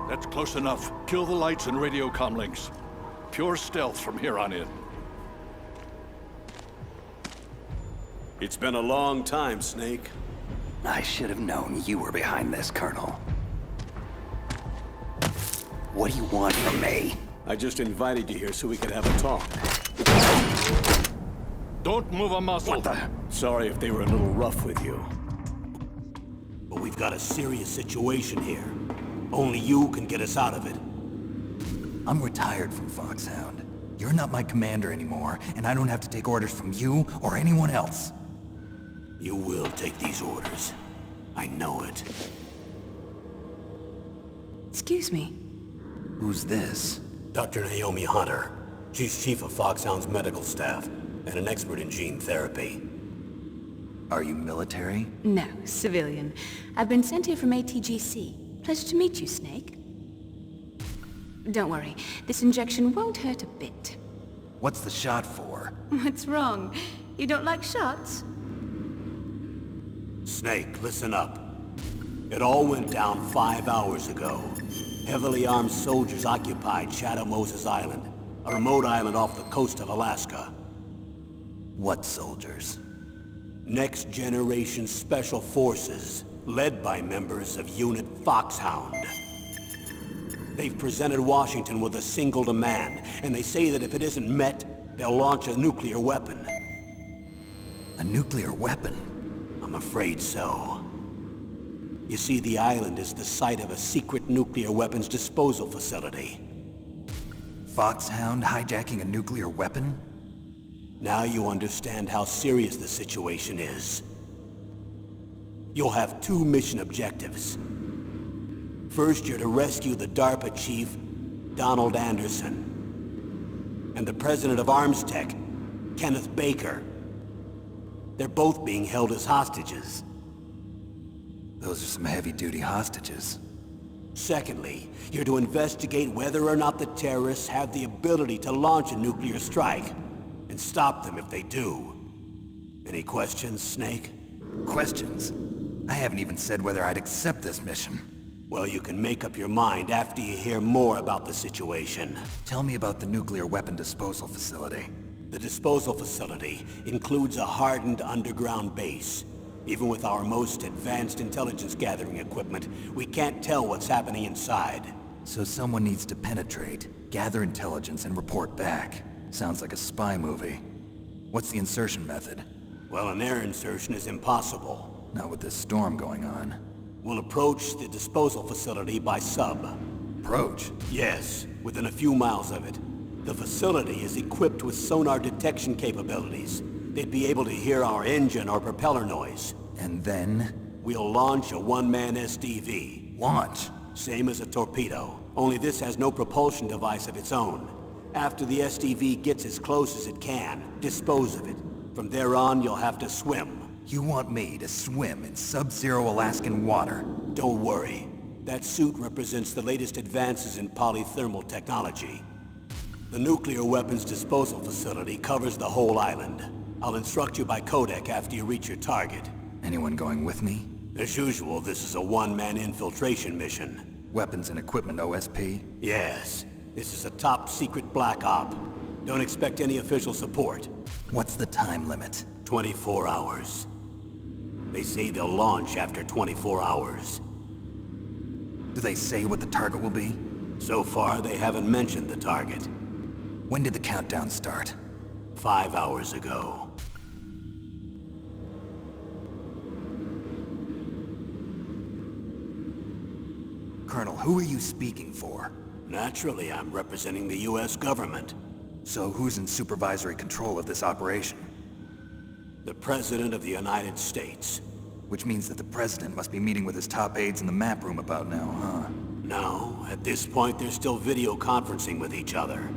That's close enough. Kill the lights and radio comm links. Pure stealth from here on in. It's been a long time, Snake. I should have known you were behind this, Colonel. What do you want from me? I just invited you here so we could have a talk. Don't move a muscle. What the? Sorry if they were a little rough with you. But we've got a serious situation here. Only you can get us out of it. I'm retired from Foxhound. You're not my commander anymore, and I don't have to take orders from you or anyone else. You will take these orders. I know it. Excuse me. Who's this? Dr. Naomi Hunter. She's chief of Foxhound's medical staff, and an expert in gene therapy. Are you military? No, civilian. I've been sent here from ATGC. Pleasure to meet you, Snake. Don't worry, this injection won't hurt a bit. What's the shot for? What's wrong? You don't like shots? Snake, listen up. It all went down 5 hours ago. Heavily armed soldiers occupied Shadow Moses Island, a remote island off the coast of Alaska. What soldiers? Next Generation Special Forces, led by members of Unit Foxhound. They've presented Washington with a single demand, and they say that if it isn't met, they'll launch a nuclear weapon. A nuclear weapon? I'm afraid so. You see, the island is the site of a secret nuclear weapons disposal facility. Foxhound hijacking a nuclear weapon? Now you understand how serious the situation is. You'll have 2 mission objectives. First, you're to rescue the DARPA chief, Donald Anderson, and the president of Arms Tech, Kenneth Baker. They're both being held as hostages. Those are some heavy-duty hostages. Secondly, you're to investigate whether or not the terrorists have the ability to launch a nuclear strike, and stop them if they do. Any questions, Snake? Questions? I haven't even said whether I'd accept this mission. Well, you can make up your mind after you hear more about the situation. Tell me about the nuclear weapon disposal facility. The disposal facility includes a hardened underground base. Even with our most advanced intelligence gathering equipment, we can't tell what's happening inside. So someone needs to penetrate, gather intelligence, and report back. Sounds like a spy movie. What's the insertion method? Well, an air insertion is impossible. Not with this storm going on. We'll approach the disposal facility by sub. Approach? Yes, within a few miles of it. The facility is equipped with sonar detection capabilities. They'd be able to hear our engine or propeller noise. And then? We'll launch a one-man SDV. Launch? Same as a torpedo, only this has no propulsion device of its own. After the SDV gets as close as it can, dispose of it. From there on, you'll have to swim. You want me to swim in sub-zero Alaskan water? Don't worry. That suit represents the latest advances in polythermal technology. The nuclear weapons disposal facility covers the whole island. I'll instruct you by codec after you reach your target. Anyone going with me? As usual, this is a one-man infiltration mission. Weapons and equipment OSP? Yes. This is a top-secret black op. Don't expect any official support. What's the time limit? 24 hours. They say they'll launch after 24 hours. Do they say what the target will be? So far, they haven't mentioned the target. When did the countdown start? 5 hours ago. Colonel, who are you speaking for? Naturally, I'm representing the U.S. government. So who's in supervisory control of this operation? The President of the United States. Which means that the President must be meeting with his top aides in the map room about now, huh? No, at this point they're still video conferencing with each other.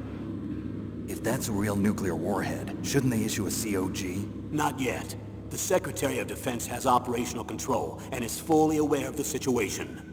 If that's a real nuclear warhead, shouldn't they issue a COG? Not yet. The Secretary of Defense has operational control and is fully aware of the situation.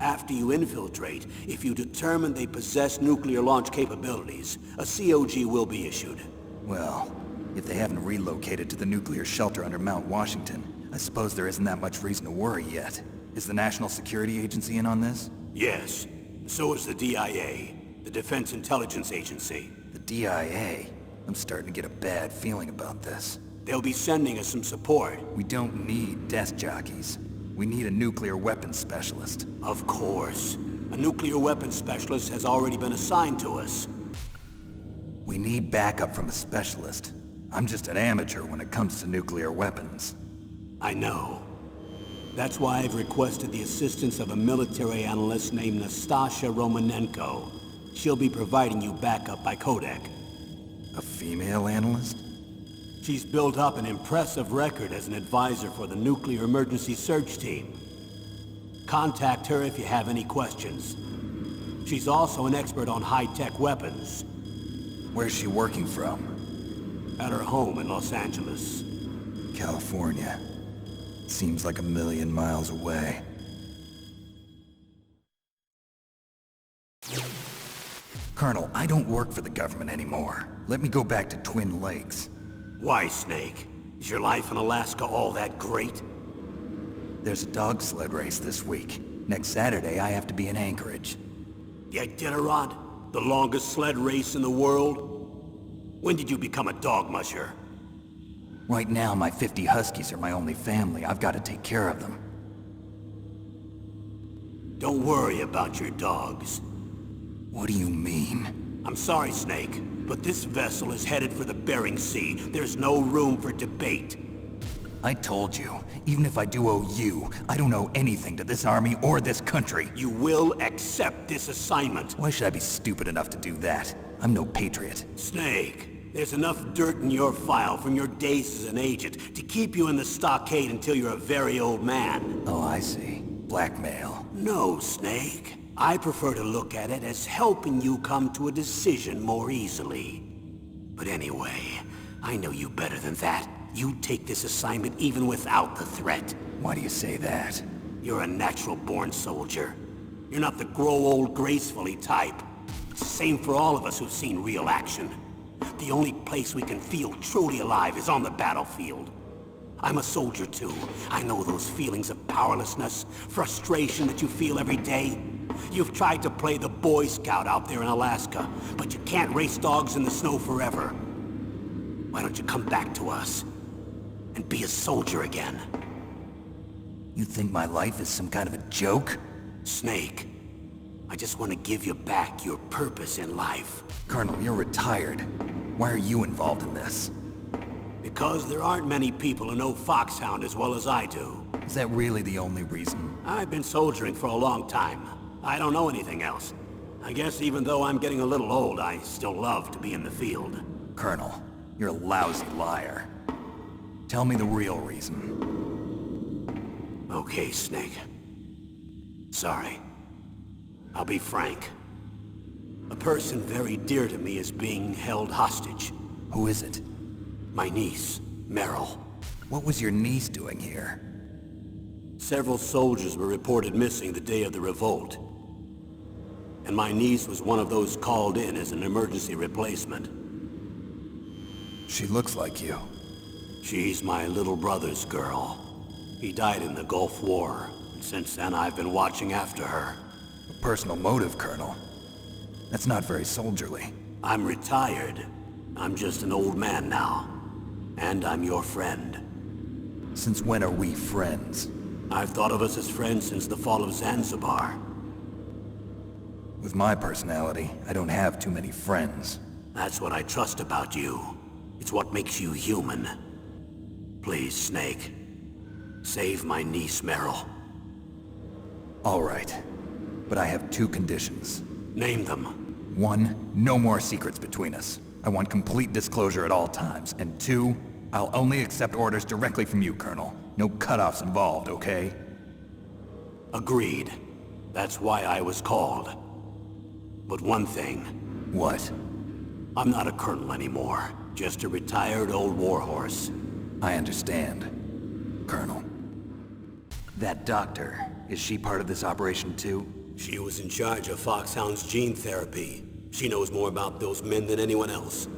After you infiltrate, if you determine they possess nuclear launch capabilities, a COG will be issued. Well, if they haven't relocated to the nuclear shelter under Mount Washington, I suppose there isn't that much reason to worry yet. Is the National Security Agency in on this? Yes. The So is the DIA, the Defense Intelligence Agency. The DIA? I'm starting to get a bad feeling about this. They'll be sending us some support. We don't need desk jockeys. We need a nuclear weapons specialist. Of course. A nuclear weapons specialist has already been assigned to us. We need backup from a specialist. I'm just an amateur when it comes to nuclear weapons. I know. That's why I've requested the assistance of a military analyst named Nastasha Romanenko. She'll be providing you backup by Kodak. A female analyst? She's built up an impressive record as an advisor for the Nuclear Emergency Search Team. Contact her if you have any questions. She's also an expert on high-tech weapons. Where's she working from? At her home in Los Angeles. California. Seems like a million miles away. Colonel, I don't work for the government anymore. Let me go back to Twin Lakes. Why, Snake? Is your life in Alaska all that great? There's a dog sled race this week. Next Saturday, I have to be in Anchorage. The Iditarod? The longest sled race in the world? When did you become a dog musher? Right now, my 50 Huskies are my only family. I've got to take care of them. Don't worry about your dogs. What do you mean? I'm sorry, Snake, but this vessel is headed for the Bering Sea. There's no room for debate. I told you, even if I do owe you, I don't owe anything to this army or this country. You will accept this assignment. Why should I be stupid enough to do that? I'm no patriot. Snake, there's enough dirt in your file from your days as an agent to keep you in the stockade until you're a very old man. Oh, I see. Blackmail. No, Snake. I prefer to look at it as helping you come to a decision more easily. But anyway, I know you better than that. You'd take this assignment even without the threat. Why do you say that? You're a natural-born soldier. You're not the grow old gracefully type. It's the same for all of us who've seen real action. The only place we can feel truly alive is on the battlefield. I'm a soldier too. I know those feelings of powerlessness, frustration that you feel every day. You've tried to play the Boy Scout out there in Alaska, but you can't race dogs in the snow forever. Why don't you come back to us and be a soldier again? You think my life is some kind of a joke? Snake, I just want to give you back your purpose in life. Colonel, you're retired. Why are you involved in this? Because there aren't many people who know Foxhound as well as I do. Is that really the only reason? I've been soldiering for a long time. I don't know anything else. I guess even though I'm getting a little old, I still love to be in the field. Colonel, you're a lousy liar. Tell me the real reason. Okay, Snake. Sorry. I'll be frank. A person very dear to me is being held hostage. Who is it? My niece, Meryl. What was your niece doing here? Several soldiers were reported missing the day of the revolt. And my niece was one of those called in as an emergency replacement. She looks like you. She's my little brother's girl. He died in the Gulf War. And since then, I've been watching after her. A personal motive, Colonel. That's not very soldierly. I'm retired. I'm just an old man now. And I'm your friend. Since when are we friends? I've thought of us as friends since the fall of Zanzibar. With my personality, I don't have too many friends. That's what I trust about you. It's what makes you human. Please, Snake. Save my niece, Meryl. All right. But I have two conditions. Name them. 1, no more secrets between us. I want complete disclosure at all times. And 2, I'll only accept orders directly from you, Colonel. No cutoffs involved, okay? Agreed. That's why I was called. But one thing. What? I'm not a colonel anymore. Just a retired old warhorse. I understand, Colonel. That doctor, is she part of this operation too? She was in charge of Foxhound's gene therapy. She knows more about those men than anyone else.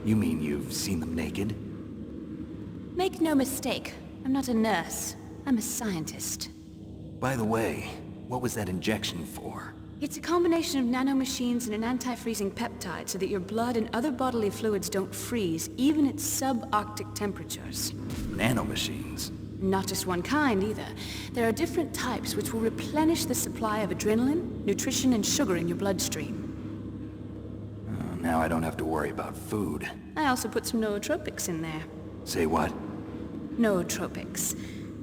You mean you've seen them naked? Make no mistake, I'm not a nurse. I'm a scientist. By the way, what was that injection for? It's a combination of nanomachines and an anti-freezing peptide so that your blood and other bodily fluids don't freeze, even at subarctic temperatures. Nanomachines? Not just one kind, either. There are different types which will replenish the supply of adrenaline, nutrition, and sugar in your bloodstream. Now I don't have to worry about food. I also put some nootropics in there. Say what? Nootropics.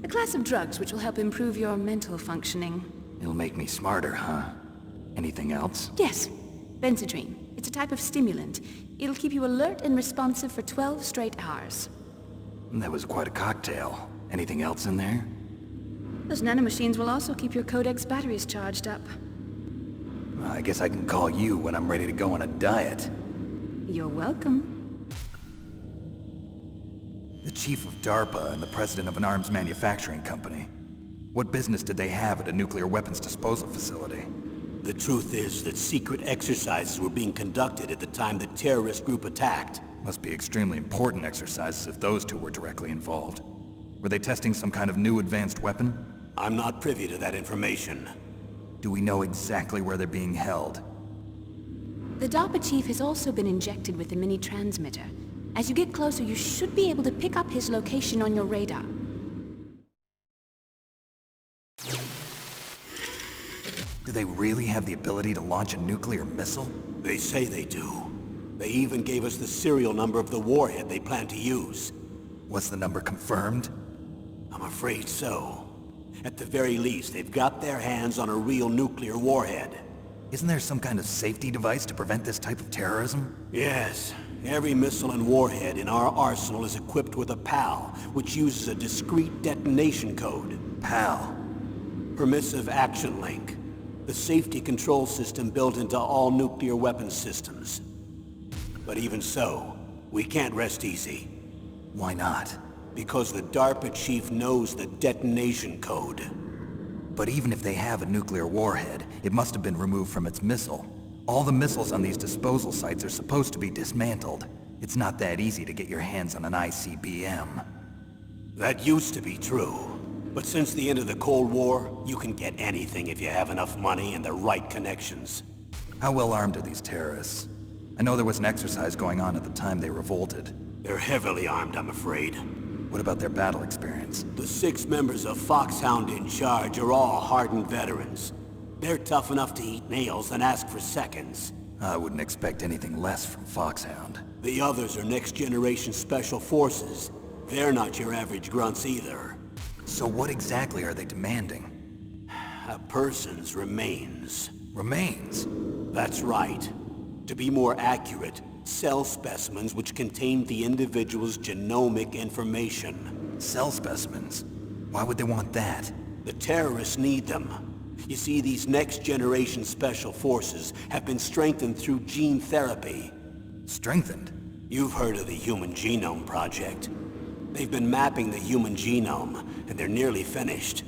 A class of drugs which will help improve your mental functioning. It'll make me smarter, huh? Anything else? Yes. Benzedrine. It's a type of stimulant. It'll keep you alert and responsive for 12 straight hours. That was quite a cocktail. Anything else in there? Those nanomachines will also keep your Codex batteries charged up. Well, I guess I can call you when I'm ready to go on a diet. You're welcome. The chief of DARPA and the president of an arms manufacturing company. What business did they have at a nuclear weapons disposal facility? The truth is that secret exercises were being conducted at the time the terrorist group attacked. Must be extremely important exercises if those two were directly involved. Were they testing some kind of new advanced weapon? I'm not privy to that information. Do we know exactly where they're being held? The DARPA chief has also been injected with a mini-transmitter. As you get closer, you should be able to pick up his location on your radar. Do they really have the ability to launch a nuclear missile? They say they do. They even gave us the serial number of the warhead they plan to use. Was the number confirmed? I'm afraid so. At the very least, they've got their hands on a real nuclear warhead. Isn't there some kind of safety device to prevent this type of terrorism? Yes. Every missile and warhead in our arsenal is equipped with a PAL, which uses a discrete detonation code. PAL? Permissive Action Link. The safety control system built into all nuclear weapons systems. But even so, we can't rest easy. Why not? Because the DARPA chief knows the detonation code. But even if they have a nuclear warhead, it must have been removed from its missile. All the missiles on these disposal sites are supposed to be dismantled. It's not that easy to get your hands on an ICBM. That used to be true. But since the end of the Cold War, you can get anything if you have enough money and the right connections. How well armed are these terrorists? I know there was an exercise going on at the time they revolted. They're heavily armed, I'm afraid. What about their battle experience? The 6 members of Foxhound in charge are all hardened veterans. They're tough enough to eat nails and ask for seconds. I wouldn't expect anything less from Foxhound. The others are next-generation special forces. They're not your average grunts either. So what exactly are they demanding? A person's remains. Remains? That's right. To be more accurate, cell specimens which contain the individual's genomic information. Cell specimens? Why would they want that? The terrorists need them. You see, these next-generation special forces have been strengthened through gene therapy. Strengthened? You've heard of the Human Genome Project. They've been mapping the human genome, and they're nearly finished.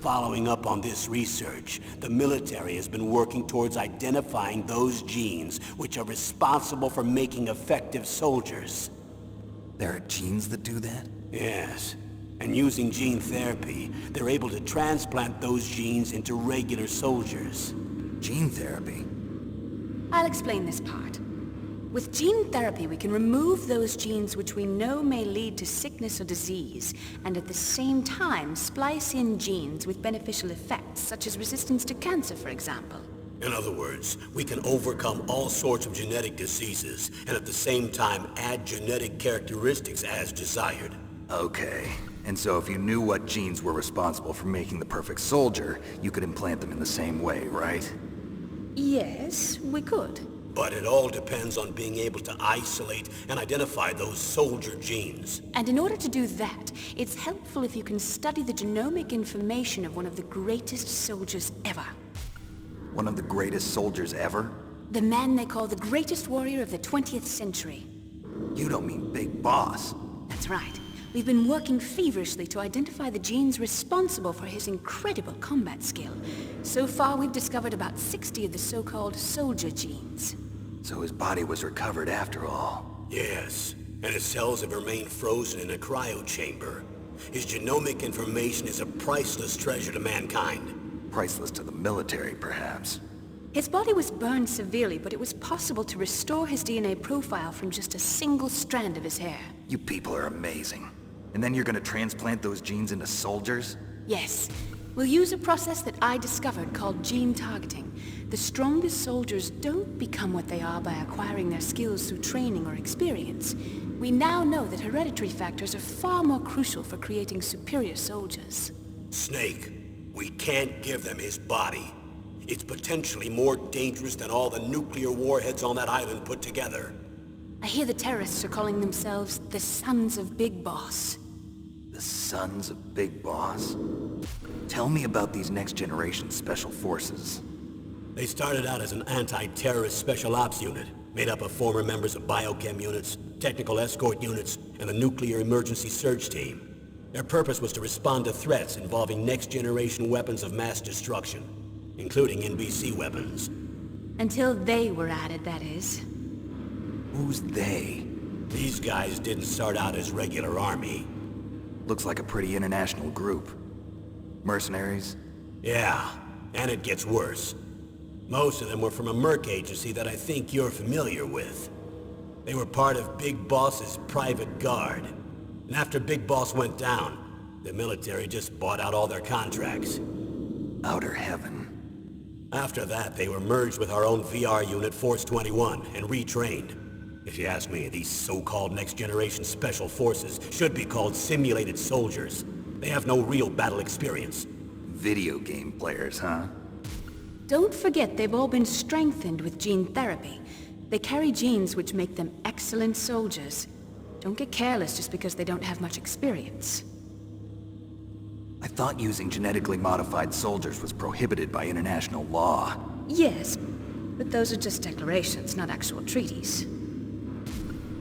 Following up on this research, the military has been working towards identifying those genes which are responsible for making effective soldiers. There are genes that do that? Yes. And using gene therapy, they're able to transplant those genes into regular soldiers. Gene therapy? I'll explain this part. With gene therapy, we can remove those genes which we know may lead to sickness or disease, and at the same time splice in genes with beneficial effects, such as resistance to cancer, for example. In other words, we can overcome all sorts of genetic diseases, and at the same time add genetic characteristics as desired. Okay. And so if you knew what genes were responsible for making the perfect soldier, you could implant them in the same way, right? Yes, we could. But it all depends on being able to isolate and identify those soldier genes. And in order to do that, it's helpful if you can study the genomic information of one of the greatest soldiers ever. One of the greatest soldiers ever? The man they call the greatest warrior of the 20th century. You don't mean Big Boss. That's right. We've been working feverishly to identify the genes responsible for his incredible combat skill. So far, we've discovered about 60 of the so-called soldier genes. So his body was recovered after all. Yes, and his cells have remained frozen in a cryo chamber. His genomic information is a priceless treasure to mankind. Priceless to the military, perhaps. His body was burned severely, but it was possible to restore his DNA profile from just a single strand of his hair. You people are amazing. And then you're gonna transplant those genes into soldiers? Yes. We'll use a process that I discovered called gene targeting. The strongest soldiers don't become what they are by acquiring their skills through training or experience. We now know that hereditary factors are far more crucial for creating superior soldiers. Snake, we can't give them his body. It's potentially more dangerous than all the nuclear warheads on that island put together. I hear the terrorists are calling themselves the Sons of Big Boss. The Sons of Big Boss? Tell me about these next-generation special forces. They started out as an anti-terrorist special ops unit, made up of former members of biochem units, technical escort units, and the nuclear emergency surge team. Their purpose was to respond to threats involving next-generation weapons of mass destruction, including NBC weapons. Until they were added, that is. Who's they? These guys didn't start out as regular army. Looks like a pretty international group. Mercenaries? Yeah, and it gets worse. Most of them were from a merc agency that I think you're familiar with. They were part of Big Boss's private guard. And after Big Boss went down, the military just bought out all their contracts. Outer heaven. After that, they were merged with our own VR unit, Force 21, and retrained. If you ask me, these so-called next-generation special forces should be called simulated soldiers. They have no real battle experience. Video game players, huh? Don't forget they've all been strengthened with gene therapy. They carry genes which make them excellent soldiers. Don't get careless just because they don't have much experience. I thought using genetically modified soldiers was prohibited by international law. Yes, but those are just declarations, not actual treaties.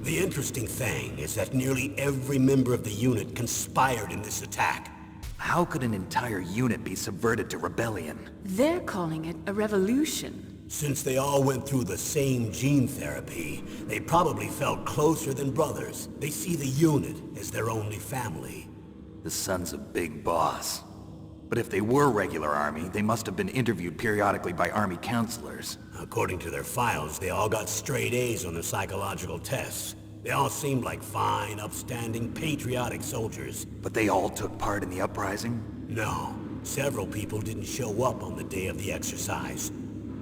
The interesting thing is that nearly every member of the unit conspired in this attack. How could an entire unit be subverted to rebellion? They're calling it a revolution. Since they all went through the same gene therapy, they probably felt closer than brothers. They see the unit as their only family. The Sons of Big Boss. But if they were regular army, they must have been interviewed periodically by army counselors. According to their files, they all got straight A's on the psychological tests. They all seemed like fine, upstanding, patriotic soldiers. But they all took part in the uprising? No. Several people didn't show up on the day of the exercise.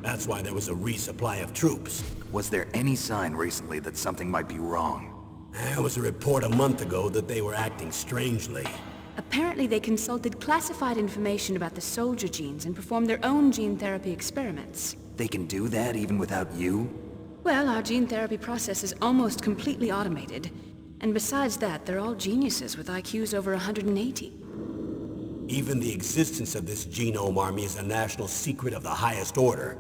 That's why there was a resupply of troops. Was there any sign recently that something might be wrong? There was a report a month ago that they were acting strangely. Apparently they consulted classified information about the soldier genes and performed their own gene therapy experiments. They can do that even without you? Well, our gene therapy process is almost completely automated. And besides that, they're all geniuses with IQs over 180. Even the existence of this genome army is a national secret of the highest order.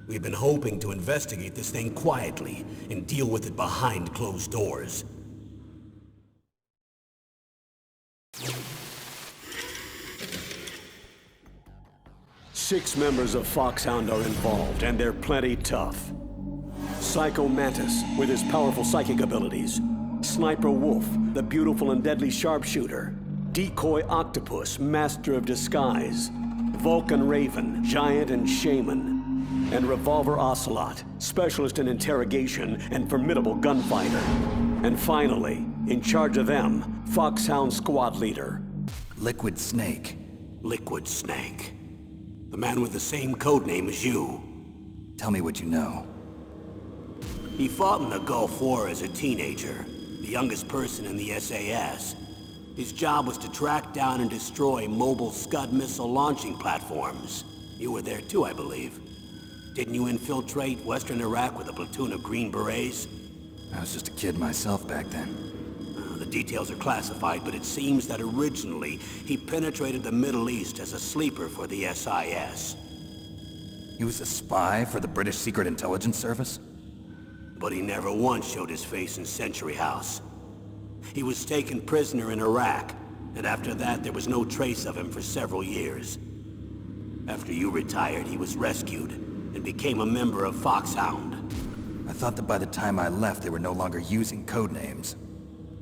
We've been hoping to investigate this thing quietly and deal with it behind closed doors. Six members of Foxhound are involved, and they're plenty tough. Psycho Mantis, with his powerful psychic abilities. Sniper Wolf, the beautiful and deadly sharpshooter. Decoy Octopus, master of disguise. Vulcan Raven, giant and shaman. And Revolver Ocelot, specialist in interrogation and formidable gunfighter. And finally, in charge of them, Foxhound squad leader. Liquid Snake. Liquid Snake. The man with the same codename as you. Tell me what you know. He fought in the Gulf War as a teenager, the youngest person in the SAS. His job was to track down and destroy mobile Scud missile launching platforms. You were there too, I believe. Didn't you infiltrate Western Iraq with a platoon of Green Berets? I was just a kid myself back then. The details are classified, but it seems that originally he penetrated the Middle East as a sleeper for the SIS. He was a spy for the British Secret Intelligence Service? But he never once showed his face in Century House. He was taken prisoner in Iraq, and after that there was no trace of him for several years. After you retired, he was rescued and became a member of Foxhound. I thought that by the time I left, they were no longer using codenames.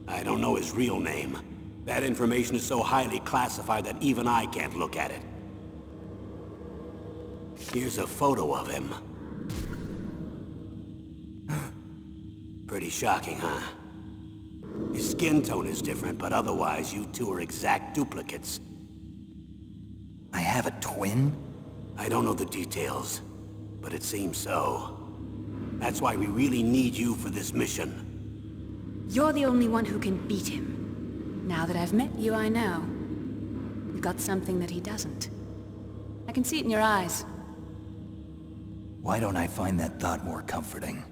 I don't know his real name. That information is so highly classified that even I can't look at it. Here's a photo of him. Pretty shocking, huh? His skin tone is different, but otherwise you two are exact duplicates. I have a twin? I don't know the details, but it seems so. That's why we really need you for this mission. You're the only one who can beat him. Now that I've met you, I know. You've got something that he doesn't. I can see it in your eyes. Why don't I find that thought more comforting?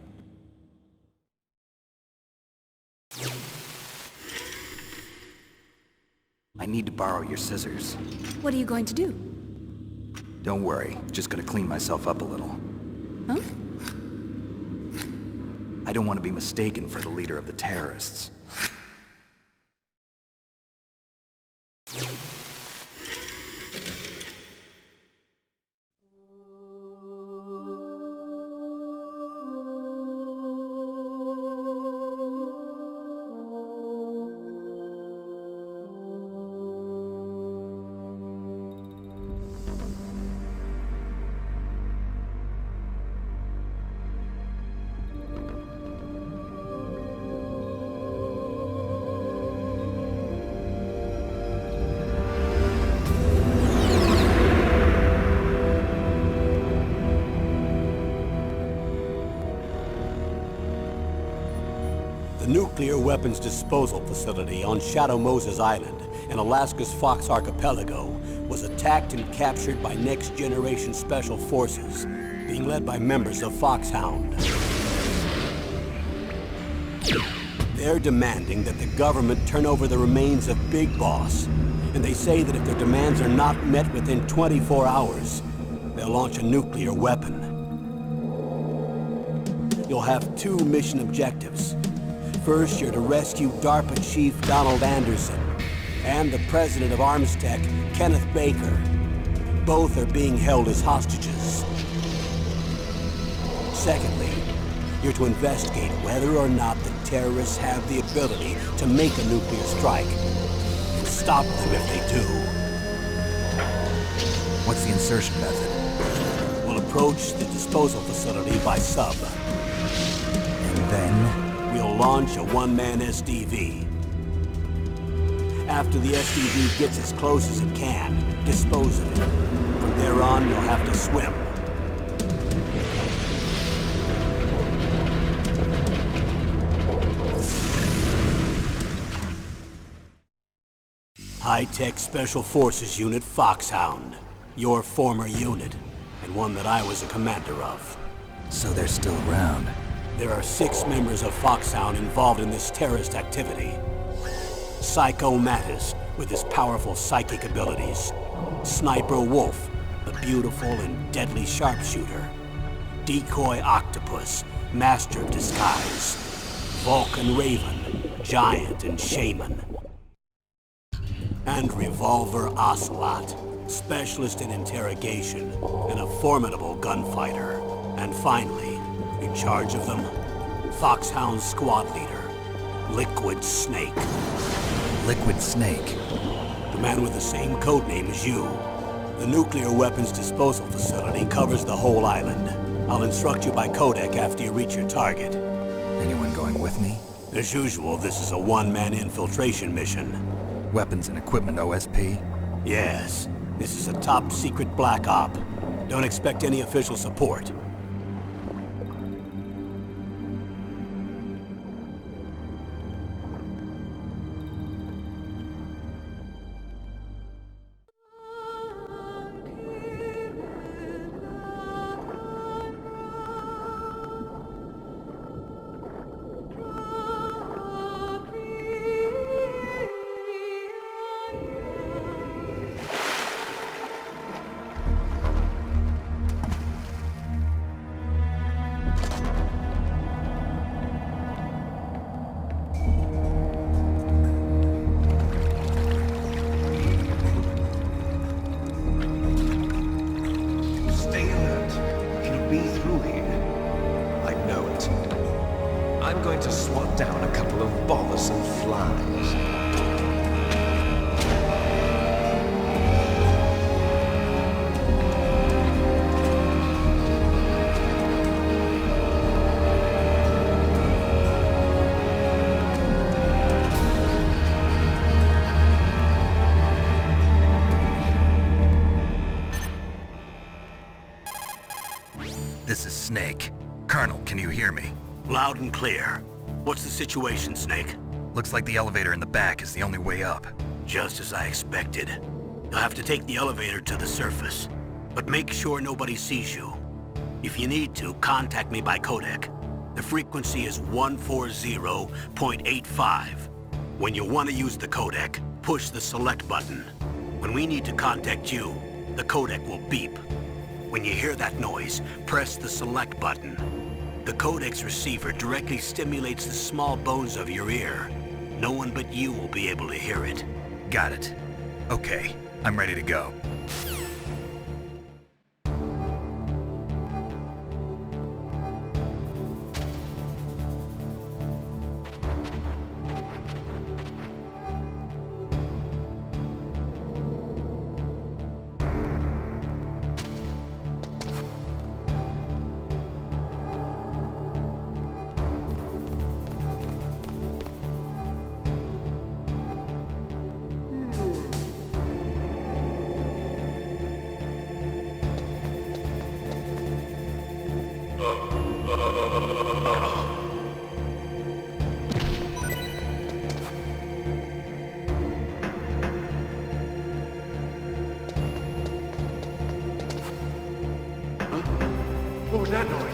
I need to borrow your scissors. What are you going to do? Don't worry, just gonna clean myself up a little. Huh? I don't want to be mistaken for the leader of the terrorists. The nuclear weapons disposal facility on Shadow Moses Island in Alaska's Fox Archipelago was attacked and captured by next-generation special forces, being led by members of Foxhound. They're demanding that the government turn over the remains of Big Boss, and they say that if their demands are not met within 24 hours, they'll launch a nuclear weapon. You'll have two mission objectives. First, you're to rescue DARPA Chief Donald Anderson and the President of Armstech, Kenneth Baker. Both are being held as hostages. Secondly, you're to investigate whether or not the terrorists have the ability to make a nuclear strike and stop them if they do. What's the insertion method? We'll approach the disposal facility by sub. And then? We'll launch a one-man SDV. After the SDV gets as close as it can, dispose of it. From there on, you'll have to swim. High-Tech Special Forces Unit Foxhound. Your former unit, and one that I was a commander of. So they're still around. There are 6 members of Foxhound involved in this terrorist activity. Psycho Mattis, with his powerful psychic abilities. Sniper Wolf, the beautiful and deadly sharpshooter. Decoy Octopus, master of disguise. Vulcan Raven, giant and shaman. And Revolver Ocelot, specialist in interrogation and a formidable gunfighter. And finally, in charge of them, Foxhound squad leader, Liquid Snake. Liquid Snake? The man with the same codename as you. The nuclear weapons disposal facility covers the whole island. I'll instruct you by codec after you reach your target. Anyone going with me? As usual, this is a one-man infiltration mission. Weapons and equipment OSP? Yes. This is a top-secret black op. Don't expect any official support. I'm going to swat down a couple of bothersome flies. This is Snake. Colonel, can you hear me? Loud and clear. What's the situation, Snake? Looks like the elevator in the back is the only way up. Just as I expected. You'll have to take the elevator to the surface. But make sure nobody sees you. If you need to, contact me by codec. The frequency is 140.85. When you want to use the codec, push the select button. When we need to contact you, the codec will beep. When you hear that noise, press the select button. The codec's receiver directly stimulates the small bones of your ear. No one but you will be able to hear it. Got it. Okay, I'm ready to go. What was that noise?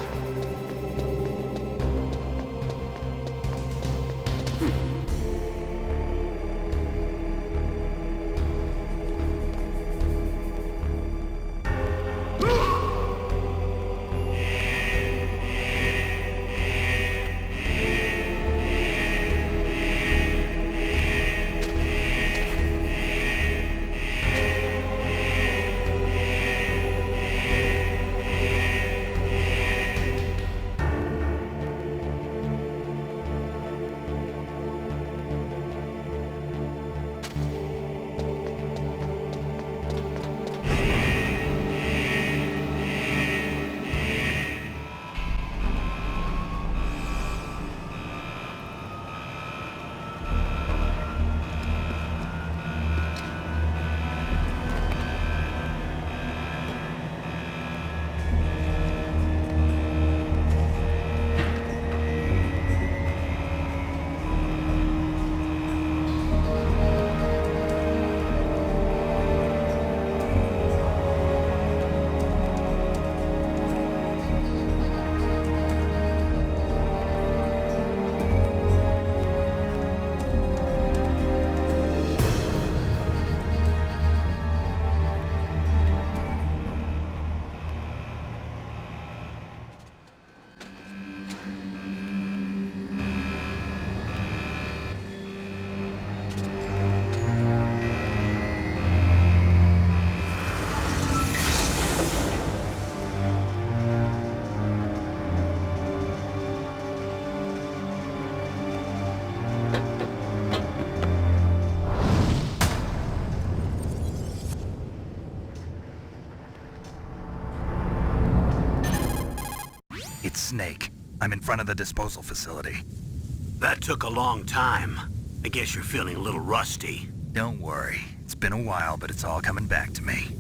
It's Snake. I'm in front of the disposal facility. That took a long time. I guess you're feeling a little rusty. Don't worry. It's been a while, but it's all coming back to me.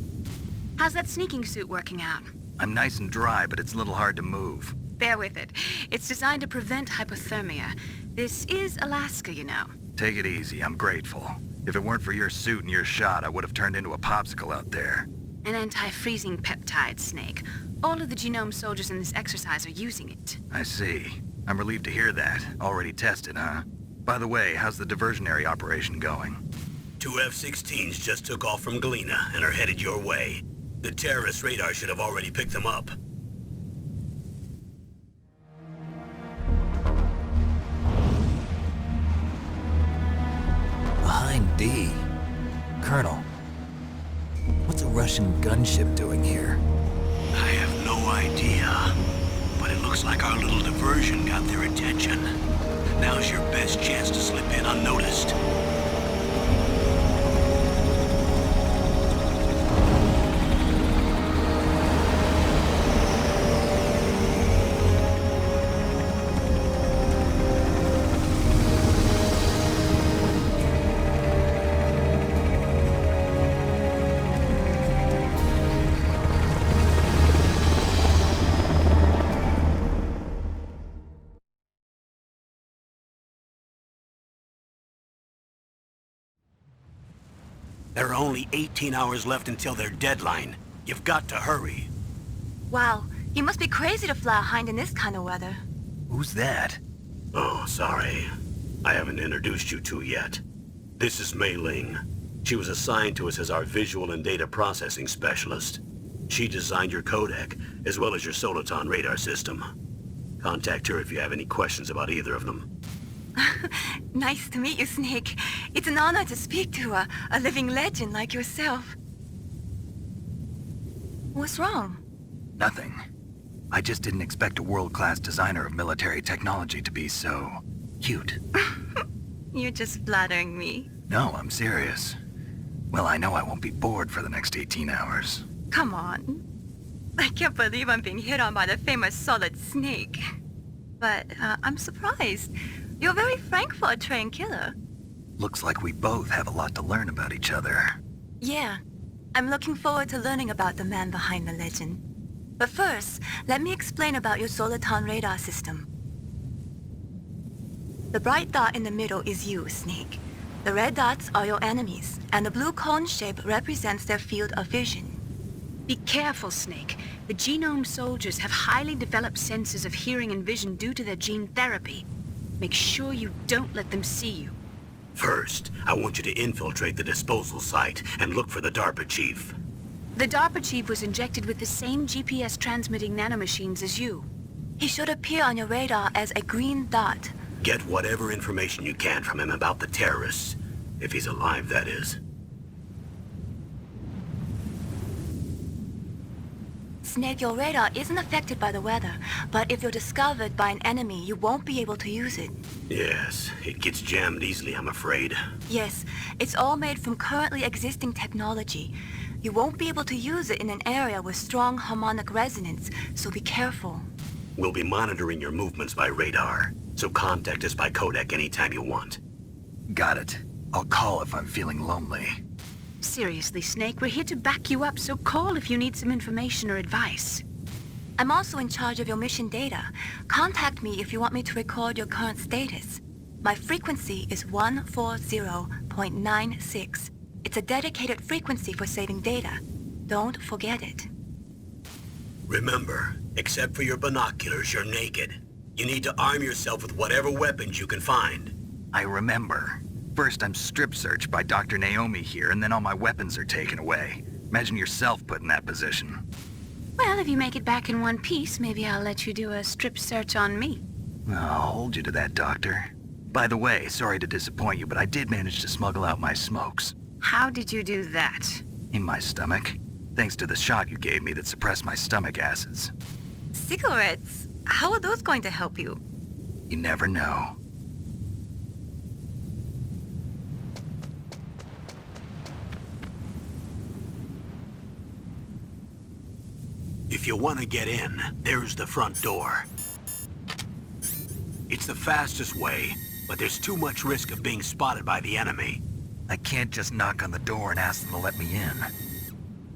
How's that sneaking suit working out? I'm nice and dry, but it's a little hard to move. Bear with it. It's designed to prevent hypothermia. This is Alaska, you know. Take it easy, I'm grateful. If it weren't for your suit and your shot, I would have turned into a popsicle out there. An anti-freezing peptide, Snake. All of the genome soldiers in this exercise are using it. I see. I'm relieved to hear that. Already tested, huh? By the way, how's the diversionary operation going? 2 F-16s just took off from Galena and are headed your way. The terrorist radar should have already picked them up. Behind D. Colonel, what's a Russian gunship doing here? I have no idea, but it looks like our little diversion got their attention. Now's your best chance to slip in unnoticed. There are only 18 hours left until their deadline. You've got to hurry. Wow, you must be crazy to fly a hind in this kind of weather. Who's that? Oh, sorry. I haven't introduced you to yet. This is Mei Ling. She was assigned to us as our visual and data processing specialist. She designed your codec, as well as your Soliton radar system. Contact her if you have any questions about either of them. Nice to meet you, Snake. It's an honor to speak to a living legend like yourself. What's wrong? Nothing. I just didn't expect a world-class designer of military technology to be so... cute. You're just flattering me. No, I'm serious. Well, I know I won't be bored for the next 18 hours. Come on. I can't believe I'm being hit on by the famous Solid Snake. But I'm surprised. You're very frank for a trained killer. Looks like we both have a lot to learn about each other. Yeah. I'm looking forward to learning about the man behind the legend. But first, let me explain about your Soliton radar system. The bright dot in the middle is you, Snake. The red dots are your enemies, and the blue cone shape represents their field of vision. Be careful, Snake. The genome soldiers have highly developed senses of hearing and vision due to their gene therapy. Make sure you don't let them see you. First, I want you to infiltrate the disposal site and look for the DARPA chief. The DARPA chief was injected with the same GPS-transmitting nanomachines as you. He should appear on your radar as a green dot. Get whatever information you can from him about the terrorists. If he's alive, that is. Snake, your radar isn't affected by the weather, but if you're discovered by an enemy, you won't be able to use it. Yes, it gets jammed easily, I'm afraid. Yes, it's all made from currently existing technology. You won't be able to use it in an area with strong harmonic resonance, so be careful. We'll be monitoring your movements by radar, so contact us by codec anytime you want. Got it. I'll call if I'm feeling lonely. Seriously, Snake, we're here to back you up, so call if you need some information or advice. I'm also in charge of your mission data. Contact me if you want me to record your current status. My frequency is 140.96. It's a dedicated frequency for saving data. Don't forget it. Remember, except for your binoculars, you're naked. You need to arm yourself with whatever weapons you can find. I remember. First I'm strip searched by Dr. Naomi here, and then all my weapons are taken away. Imagine yourself put in that position. Well, if you make it back in one piece, maybe I'll let you do a strip search on me. I'll hold you to that, Doctor. By the way, sorry to disappoint you, but I did manage to smuggle out my smokes. How did you do that? In my stomach. Thanks to the shot you gave me that suppressed my stomach acids. Cigarettes? How are those going to help you? You never know. If you want to get in, there's the front door. It's the fastest way, but there's too much risk of being spotted by the enemy. I can't just knock on the door and ask them to let me in.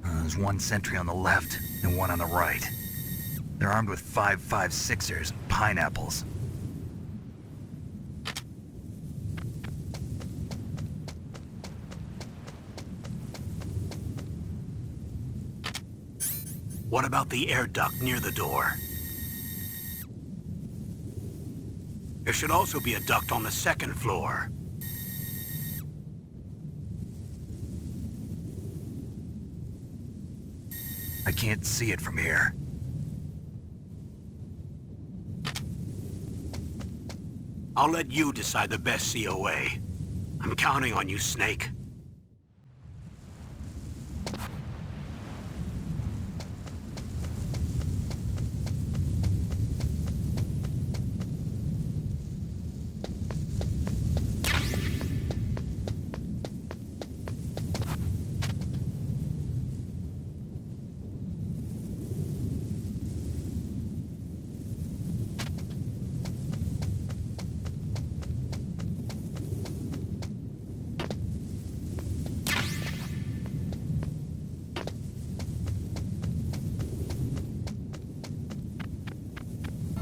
There's one sentry on the left and one on the right. They're armed with 5.56ers and pineapples. What about the air duct near the door? There should also be a duct on the second floor. I can't see it from here. I'll let you decide the best COA. I'm counting on you, Snake.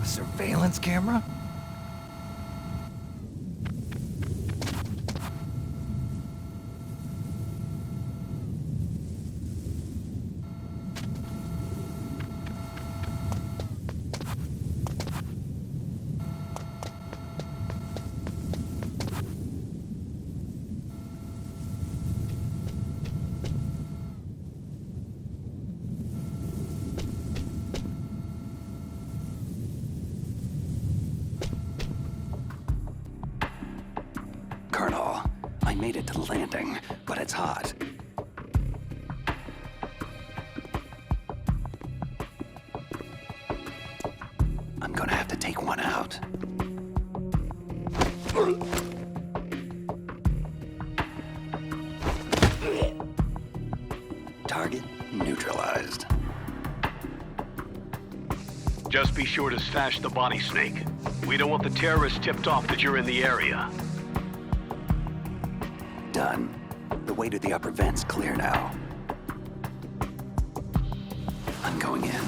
Surveillance camera? made it to the landing, but it's hot. I'm gonna have to take one out. Target neutralized. Just be sure to stash the body snake. We don't want the terrorists tipped off that you're in the area. Done. The way to the upper vent's clear now. I'm going in.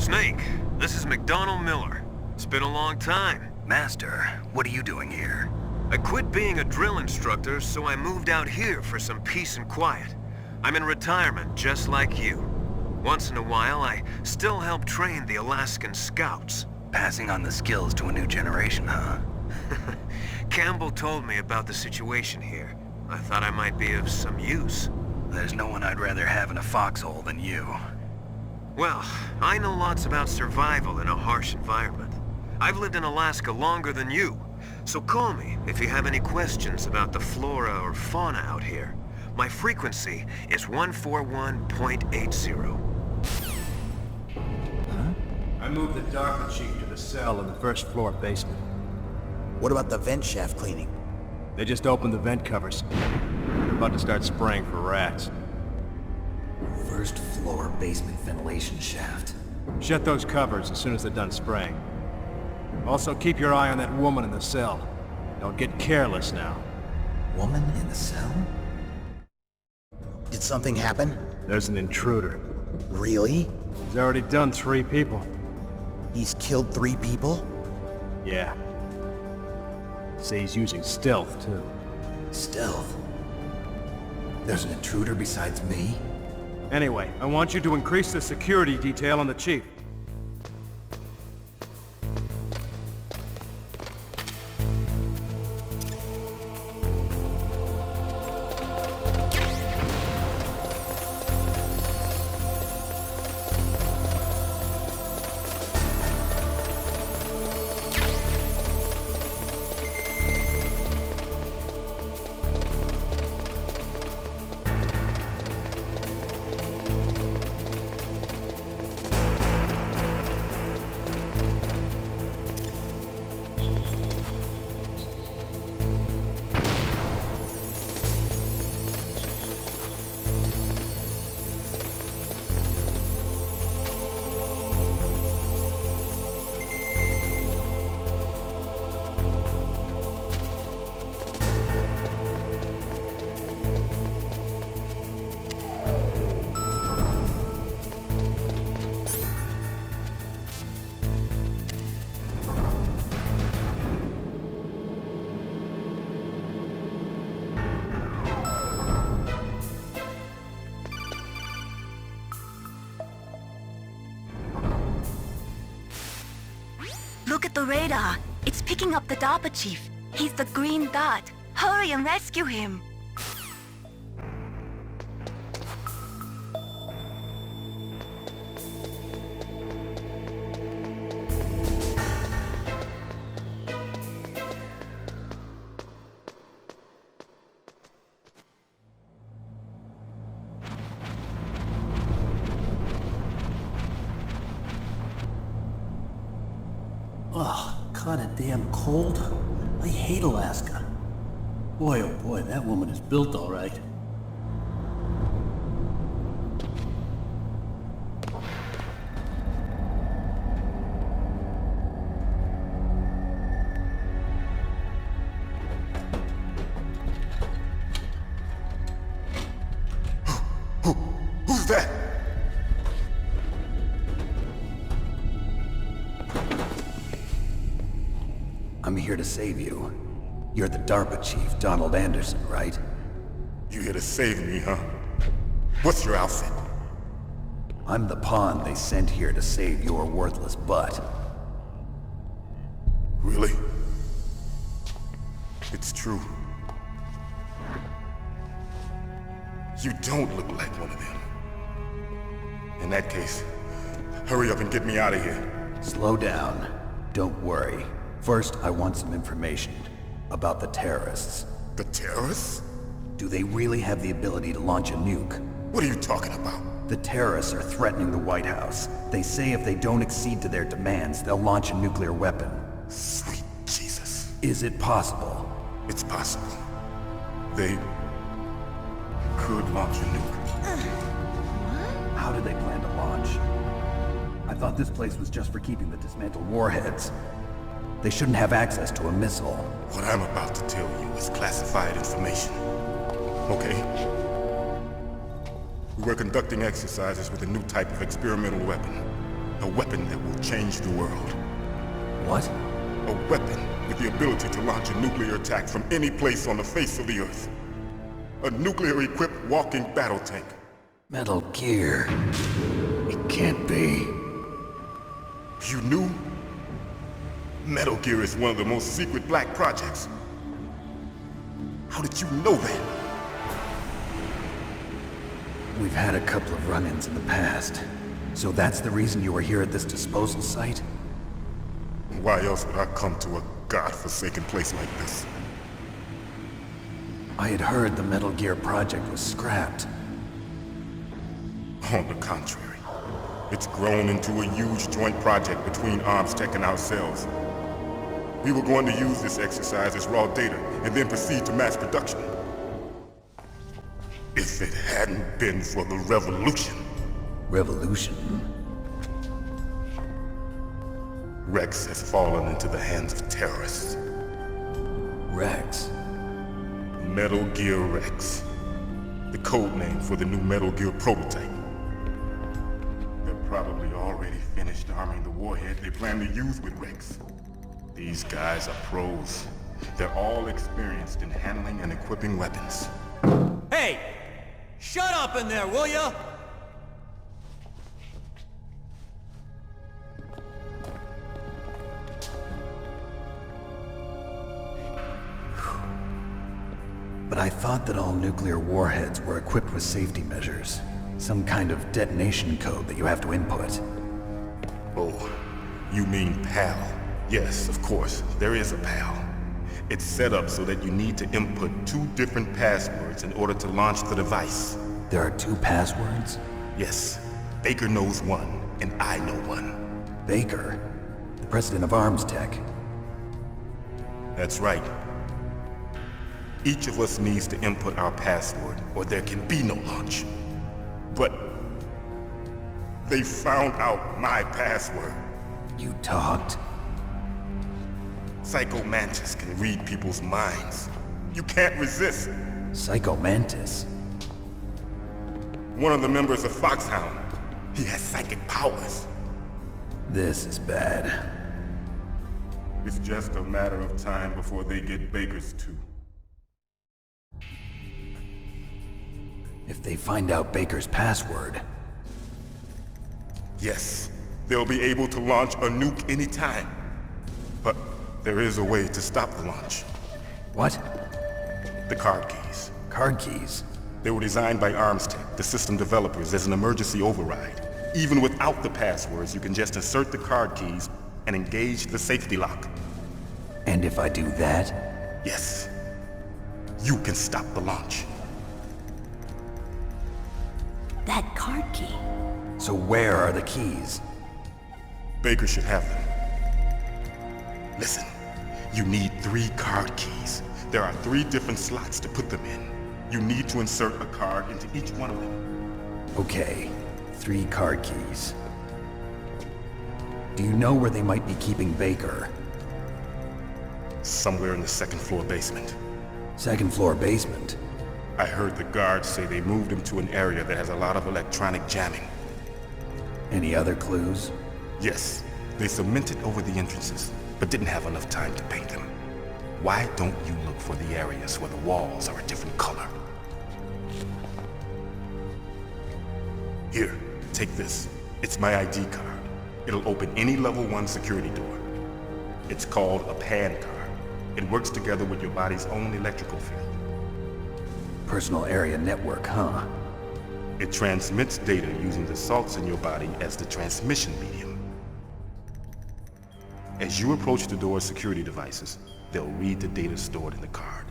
Snake, this is McDonald Miller. It's been a long time. Master, what are you doing here? I quit being a drill instructor, so I moved out here for some peace and quiet. I'm in retirement, just like you. Once in a while, I still help train the Alaskan Scouts. Passing on the skills to a new generation, huh? Campbell told me about the situation here. I thought I might be of some use. There's no one I'd rather have in a foxhole than you. Well, I know lots about survival in a harsh environment. I've lived in Alaska longer than you, so call me if you have any questions about the flora or fauna out here. My frequency is 141.80. I moved the DARPA chief to the cell in the first floor basement. What about the vent shaft cleaning? They just opened the vent covers. They're about to start spraying for rats. First floor basement ventilation shaft. Shut those covers as soon as they're done spraying. Also, keep your eye on that woman in the cell. Don't get careless now. Woman in the cell? Did something happen? There's an intruder. Really? He's already done 3 people. He's killed 3 people? Yeah. Say he's using stealth, too. Stealth? There's an intruder besides me? Anyway, I want you to increase the security detail on the chief. Look at the radar. It's picking up the DARPA chief. He's the green dot. Hurry and rescue him. Ugh, kinda damn cold. I hate Alaska. Boy, oh boy, that woman is built all right. Who's that? I'm here to save you. You're the DARPA chief, Donald Anderson, right? You here to save me, huh? What's your outfit? I'm the pawn they sent here to save your worthless butt. Really? It's true. You don't look like one of them. In that case, hurry up and get me out of here. Slow down. Don't worry. First, I want some information about the terrorists. The terrorists? Do they really have the ability to launch a nuke? What are you talking about? The terrorists are threatening the White House. They say if they don't accede to their demands, they'll launch a nuclear weapon. Sweet Jesus. Is it possible? It's possible. They could launch a nuke. How do they plan to launch? I thought this place was just for keeping the dismantled warheads. They shouldn't have access to a missile. What I'm about to tell you is classified information. Okay? We were conducting exercises with a new type of experimental weapon. A weapon that will change the world. What? A weapon with the ability to launch a nuclear attack from any place on the face of the Earth. A nuclear-equipped walking battle tank. Metal Gear. It can't be. You knew? Metal Gear is one of the most secret black projects. How did you know that? We've had a couple of run-ins in the past. So that's the reason you were here at this disposal site? Why else would I come to a godforsaken place like this? I had heard the Metal Gear project was scrapped. On the contrary. It's grown into a huge joint project between ArmsTech and ourselves. We were going to use this exercise as raw data and then proceed to mass production. If it hadn't been for the revolution. Revolution? Rex has fallen into the hands of terrorists. Rex? Metal Gear Rex. The code name for the new Metal Gear prototype. They're probably already finished arming the warhead they plan to use with Rex. These guys are pros. They're all experienced in handling and equipping weapons. Hey! Shut up in there, will ya? But I thought that all nuclear warheads were equipped with safety measures. Some kind of detonation code that you have to input. Oh, you mean PAL? Yes, of course, there is a PAL. It's set up so that you need to input 2 different passwords in order to launch the device. There are 2 passwords? Yes. Baker knows one, and I know one. Baker? The president of ArmsTech? That's right. Each of us needs to input our password, or there can be no launch. But they found out my password. You talked? Psycho Mantis can read people's minds. You can't resist. Psycho Mantis? One of the members of Foxhound. He has psychic powers. This is bad. It's just a matter of time before they get Baker's too. If they find out Baker's password... Yes, they'll be able to launch a nuke anytime. But there is a way to stop the launch. What? The card keys. Card keys? They were designed by ArmsTech, the system developers, as an emergency override. Even without the passwords, you can just insert the card keys and engage the safety lock. And if I do that? Yes. You can stop the launch. That card key. So where are the keys? Baker should have them. Listen, you need 3 card keys. There are 3 different slots to put them in. You need to insert a card into each one of them. Okay, 3 card keys. Do you know where they might be keeping Baker? Somewhere in the 2nd floor basement. 2nd floor basement? I heard the guards say they moved him to an area that has a lot of electronic jamming. Any other clues? Yes. They cemented over the entrances, but didn't have enough time to paint them. Why don't you look for the areas where the walls are a different color? Here, take this. It's my ID card. It'll open any level 1 security door. It's called a PAN card. It works together with your body's own electrical field. Personal area network, huh? It transmits data using the salts in your body as the transmission medium. As you approach the door's security devices, they'll read the data stored in the card.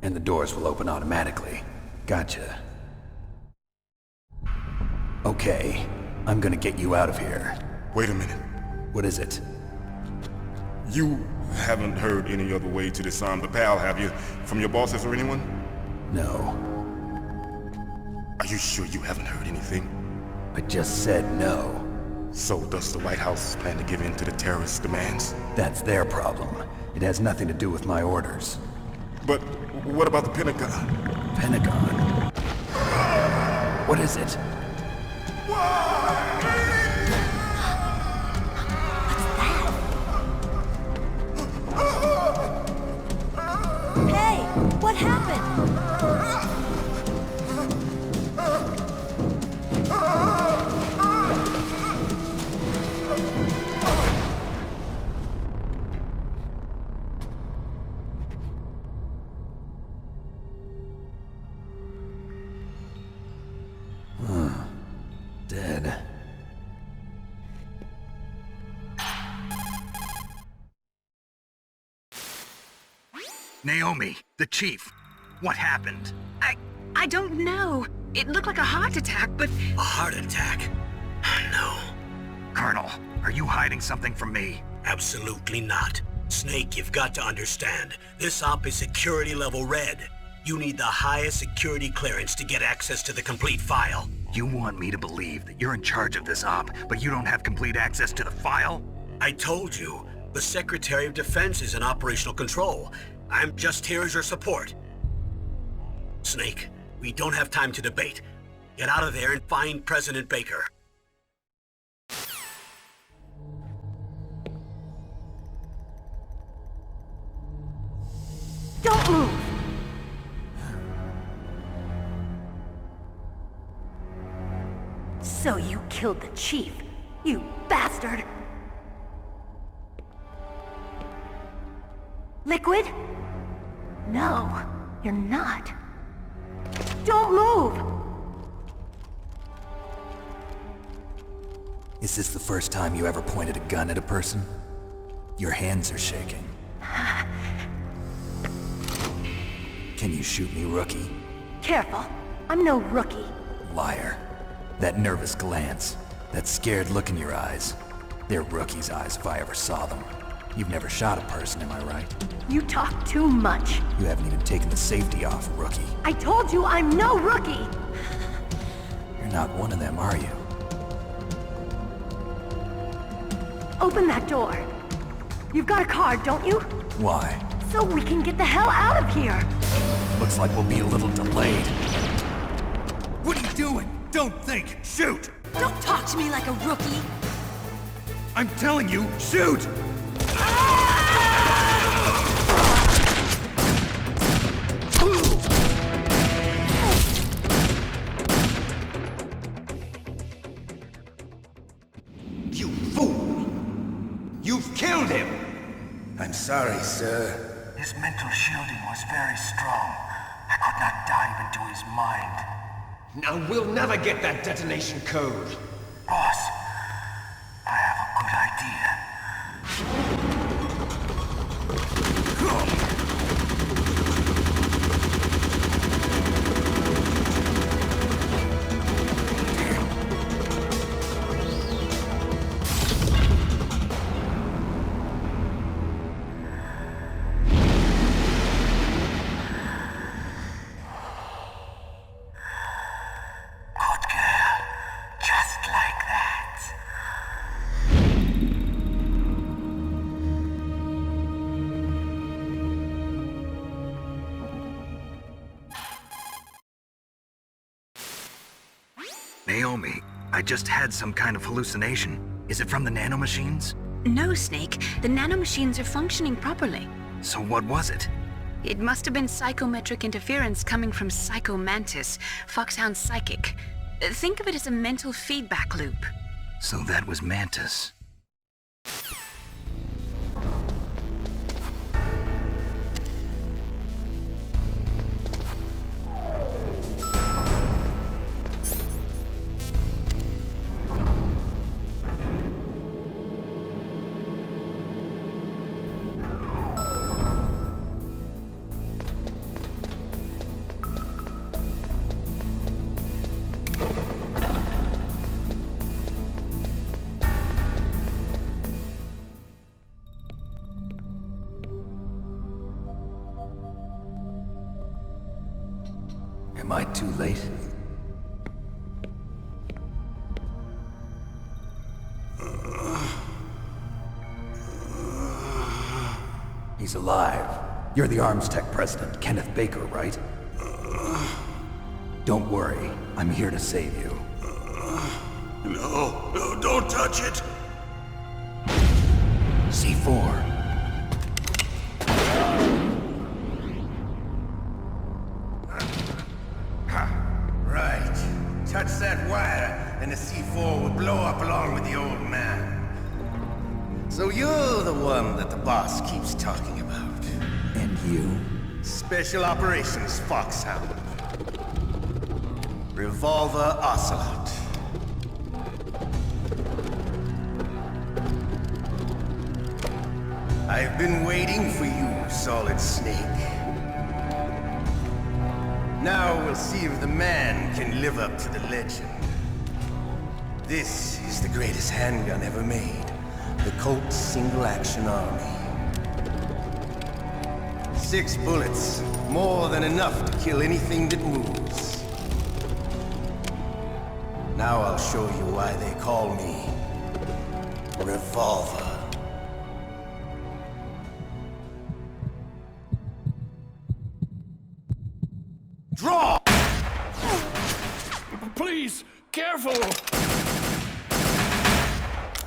And the doors will open automatically. Gotcha. Okay, I'm gonna get you out of here. Wait a minute. What is it? You haven't heard any other way to disarm the PAL, have you? From your bosses or anyone? No. Are you sure you haven't heard anything? I just said no. So does the White House plan to give in to the terrorists' demands? That's their problem. It has nothing to do with my orders. But what about the Pentagon? Pentagon? What is it? Hey, what happened? Dead. Naomi, the chief. What happened? I don't know. It looked like a heart attack, but... A heart attack? No. Colonel, are you hiding something from me? Absolutely not. Snake, you've got to understand. This op is security level red. You need the highest security clearance to get access to the complete file. You want me to believe that you're in charge of this op, but you don't have complete access to the file? I told you, the Secretary of Defense is in operational control. I'm just here as your support. Snake, we don't have time to debate. Get out of there and find President Baker. Don't move! So you killed the chief, you bastard! Liquid? No, you're not. Don't move! Is this the first time you ever pointed a gun at a person? Your hands are shaking. Can you shoot me, rookie? Careful, I'm no rookie. Liar. That nervous glance, that scared look in your eyes. They're rookie's eyes if I ever saw them. You've never shot a person, am I right? You talk too much. You haven't even taken the safety off, rookie. I told you I'm no rookie! You're not one of them, are you? Open that door. You've got a card, don't you? Why? So we can get the hell out of here! Looks like we'll be a little delayed. What are you doing? Don't think! Shoot! Don't talk to me like a rookie! I'm telling you, shoot! You fool! You've killed him! I'm sorry, sir. His mental shielding was very strong. I could not dive into his mind. Now we'll never get that detonation code. Boss, I have a good idea. Naomi, I just had some kind of hallucination. Is it from the nanomachines? No, Snake. The nanomachines are functioning properly. So what was it? It must have been psychometric interference coming from Psycho Mantis, Foxhound's psychic. Think of it as a mental feedback loop. So that was Mantis. Am I too late? He's alive. You're the Arms Tech president, Kenneth Baker, right? Don't worry. I'm here to save you. No, don't touch it! C4. Right. Touch that wire, and the C4 will blow up along with the old man. So you're the one that the boss keeps talking about. And you? Special Operations Foxhound. Revolver Ocelot. I've been waiting for you, Solid Snake. Now we'll see if the man can live up to the legend. This is the greatest handgun ever made. The Colt Single Action Army. 6 bullets, more than enough to kill anything that moves. Now I'll show you why they call me Revolver. Draw! Please, careful!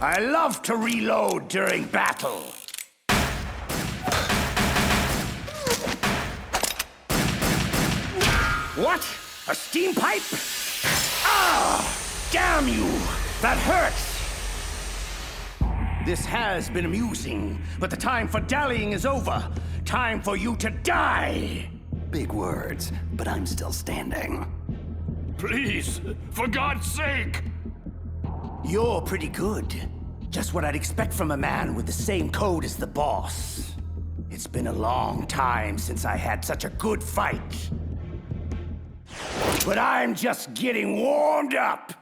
I love to reload during battle. What? A steam pipe? Ah! Damn you! That hurts! This has been amusing, but the time for dallying is over. Time for you to die! Big words, but I'm still standing. Please, for God's sake! You're pretty good. Just what I'd expect from a man with the same code as the boss. It's been a long time since I had such a good fight. But I'm just getting warmed up.